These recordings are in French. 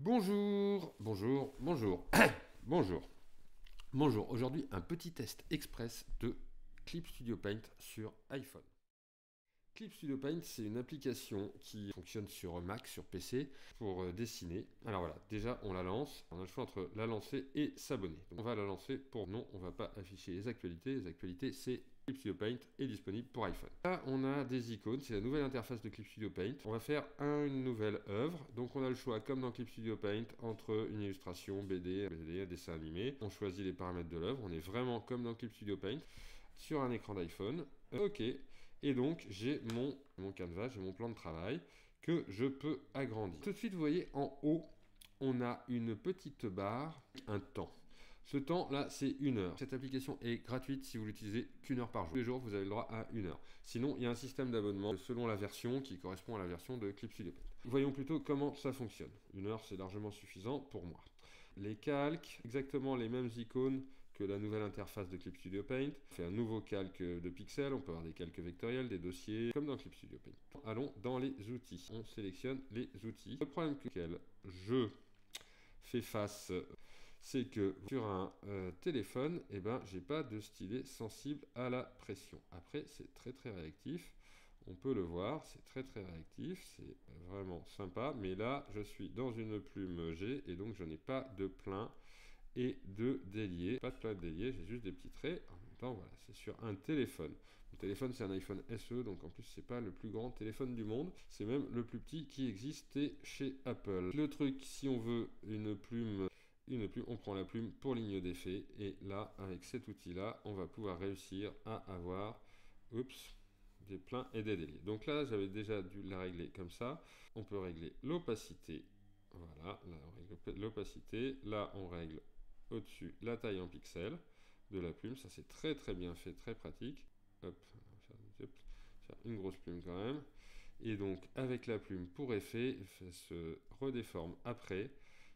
Bonjour, bonjour, bonjour, bonjour, bonjour. Aujourd'hui, un petit test express de Clip Studio Paint sur iPhone. Clip Studio Paint, c'est une application qui fonctionne sur Mac, sur PC, pour dessiner. Alors voilà, déjà on la lance, on a le choix entre la lancer et s'abonner. On va la lancer pour non, on ne va pas afficher les actualités. Les actualités, c'est Clip Studio Paint est disponible pour iPhone. Là, on a des icônes, c'est la nouvelle interface de Clip Studio Paint. On va faire une nouvelle œuvre, donc on a le choix, comme dans Clip Studio Paint, entre une illustration, BD, un dessin animé. On choisit les paramètres de l'œuvre, on est vraiment comme dans Clip Studio Paint, sur un écran d'iPhone. OK. Et donc, j'ai mon canevas, j'ai mon plan de travail que je peux agrandir. Tout de suite, vous voyez, en haut, on a une petite barre, un temps. Ce temps-là, c'est 1 heure. Cette application est gratuite si vous l'utilisez qu'1 heure par jour. Tous les jours, vous avez le droit à 1 heure. Sinon, il y a un système d'abonnement selon la version qui correspond à la version de Clip Studio Paint. Voyons plutôt comment ça fonctionne. 1 heure, c'est largement suffisant pour moi. Les calques, exactement les mêmes icônes que la nouvelle interface de Clip Studio Paint. On fait un nouveau calque de pixels, on peut avoir des calques vectoriels, des dossiers, comme dans Clip Studio Paint. Allons dans les outils. On sélectionne les outils. Le problème auquel je fais face, c'est que sur un téléphone, eh ben, j'ai pas de stylet sensible à la pression. Après, c'est très réactif. On peut le voir, c'est très réactif, c'est vraiment sympa. Mais là, je suis dans une plume G et donc je n'ai pas de plein et de délier. Pas de plein de délier, j'ai juste des petits traits. En même temps, voilà, c'est sur un téléphone. Le téléphone, c'est un iPhone SE, donc en plus, c'est pas le plus grand téléphone du monde. C'est même le plus petit qui existait chez Apple. Le truc, si on veut une plume, on prend la plume pour ligne d'effet. Et là, avec cet outil-là, on va pouvoir réussir à avoir, des pleins et des déliés. Donc là, j'avais déjà dû la régler comme ça. On peut régler l'opacité. Voilà, là, on règle l'opacité. Là, on règle au-dessus la taille en pixels de la plume. Ça, c'est très bien fait, très pratique. Hop, faire une grosse plume quand même. Et donc, avec la plume pour effet, elle se redéforme après.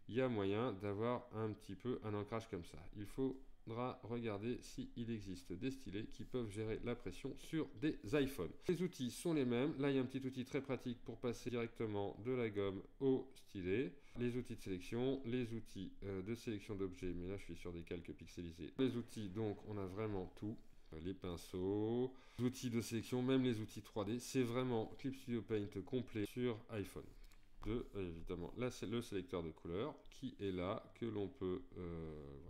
Il y a moyen d'avoir un petit peu un ancrage comme ça. Il faudra regarder s'il existe des stylets qui peuvent gérer la pression sur des iPhones. Les outils sont les mêmes. Là, il y a un petit outil très pratique pour passer directement de la gomme au stylet. Les outils de sélection, les outils de sélection d'objets, mais là, je suis sur des calques pixelisés. Les outils, donc, on a vraiment tout. Les pinceaux, les outils de sélection, même les outils 3D. C'est vraiment Clip Studio Paint complet sur iPhone. Évidemment, là c'est le sélecteur de couleurs qui est là, que l'on peut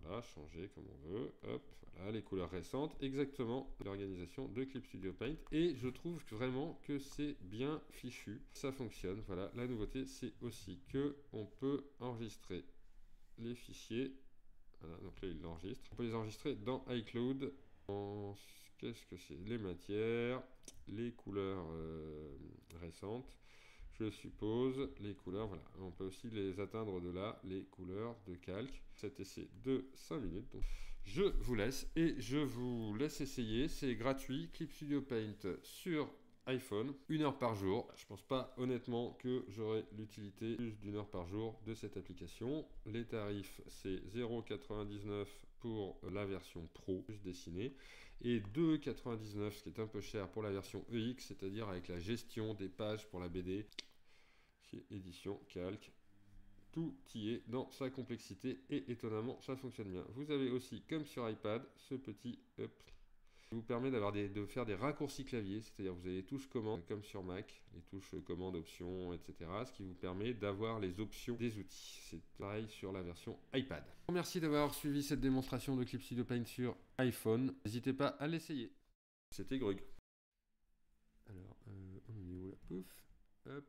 voilà, changer comme on veut. Hop, voilà, les couleurs récentes, exactement l'organisation de Clip Studio Paint. Et je trouve vraiment que c'est bien fichu, ça fonctionne. Voilà, la nouveauté c'est aussi que on peut enregistrer les fichiers. Voilà, donc là il l'enregistre. On peut les enregistrer dans iCloud. Qu'est-ce que c'est? Les matières, les couleurs récentes. Je suppose les couleurs, voilà. On peut aussi les atteindre de là, les couleurs de calque. Cet essai de 5 minutes. Donc, je vous laisse et je vous laisse essayer. C'est gratuit. Clip Studio Paint sur iPhone, 1 heure par jour. Je pense pas honnêtement que j'aurai l'utilité plus d'1 heure par jour de cette application. Les tarifs, c'est 0,99 pour la version Pro, juste dessinée, et 2,99, ce qui est un peu cher pour la version EX, c'est-à-dire avec la gestion des pages pour la BD. Chez Édition Calque, tout y est dans sa complexité et étonnamment ça fonctionne bien. Vous avez aussi, comme sur iPad, ce petit up qui vous permet de faire des raccourcis clavier, c'est-à-dire vous avez les touches commandes comme sur Mac, les touches commandes, options, etc. Ce qui vous permet d'avoir les options des outils. C'est pareil sur la version iPad. Merci d'avoir suivi cette démonstration de Clip Studio Paint sur iPhone. N'hésitez pas à l'essayer. C'était Grug. Alors, on est où là? Pouf. Hop.